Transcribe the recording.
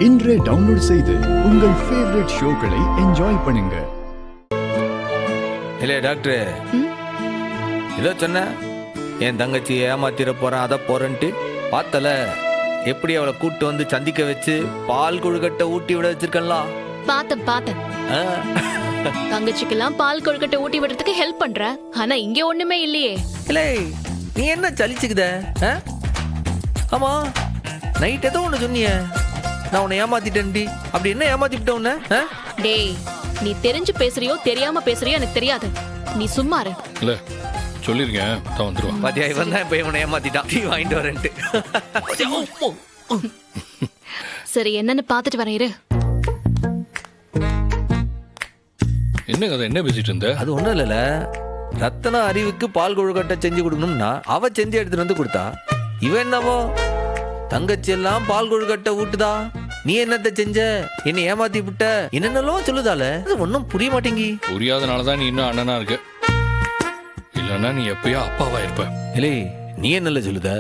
இன்றே டவுன்லோட் செய்து உங்கள் ஃபேவரட் ஷோக்களை என்ஜாய் பண்ணுங்க. இல்ல டாக்டர், ஏதோ சொன்ன என் தங்கச்சி ஏமாத்திர போறேன் அதை போறேன்ட்டு பார்த்தல எப்படி அவளை கூட்டு வந்து சந்திக்க வச்சு பால் கொழுக்கட்டை ஊட்டி விட வச்சிருக்கலாம். பார்த்தேன் தங்கச்சிக்கெல்லாம் பால் கொழுக்கட்டை ஊட்டி விடுறதுக்கு ஹெல்ப் பண்ற. ஆனா இங்க ஒண்ணுமே இல்லையே. இல்லை நீ என்ன சலிச்சுக்குத? ஆமா நைட் ஏதோ ஒண்ணு சொன்னிய, நான் உன்னை ஏமாத்திட்டேன்டி. அப்படி என்ன ஏமாத்திட்ட உன்ன? டேய், நீ தெரிஞ்சு பேசுறியோ தெரியாம பேசுறியோ எனக்கு தெரியாது. நீ சும்மா இரு. இல்ல சொல்லிருக்கேன், தான் வந்துருவான். பாத்தியா, இவன் தான் இப்ப இவனை ஏமாத்திட்டான். டீ வாங்கிட்டு வரேன்ட்டு. சரி, என்னன்னு பாத்துட்டு வரேன் இரு. என்ன கதை, என்ன பேசிட்டு இருந்த? அது ஒண்ணும் இல்லல, ரத்தனா அறிவுக்கு பால் கொழுக்கட்டை செஞ்சு கொடுக்கணும்னா அவ செஞ்சு எடுத்துட்டு வந்து கொடுத்தா. இவன் என்னவோ தங்கச்சி எல்லாம் பால் கொழுக்கட்டை ஊட்டுதா, நீ என்னத்த செஞ்ச, என்ன ஏமாத்தி விட்ட, என்னென்னலாம் சொல்லுதால. அது ஒன்னும் புரிய மாட்டேங்கி. புரியாதனாலதான் நீ இன்னும் அண்ணனா இருக்க, இல்லன்னா நீ எப்பயோ அப்பாவா இருப்ப. இல்லை நீ என்னல சொல்லுத?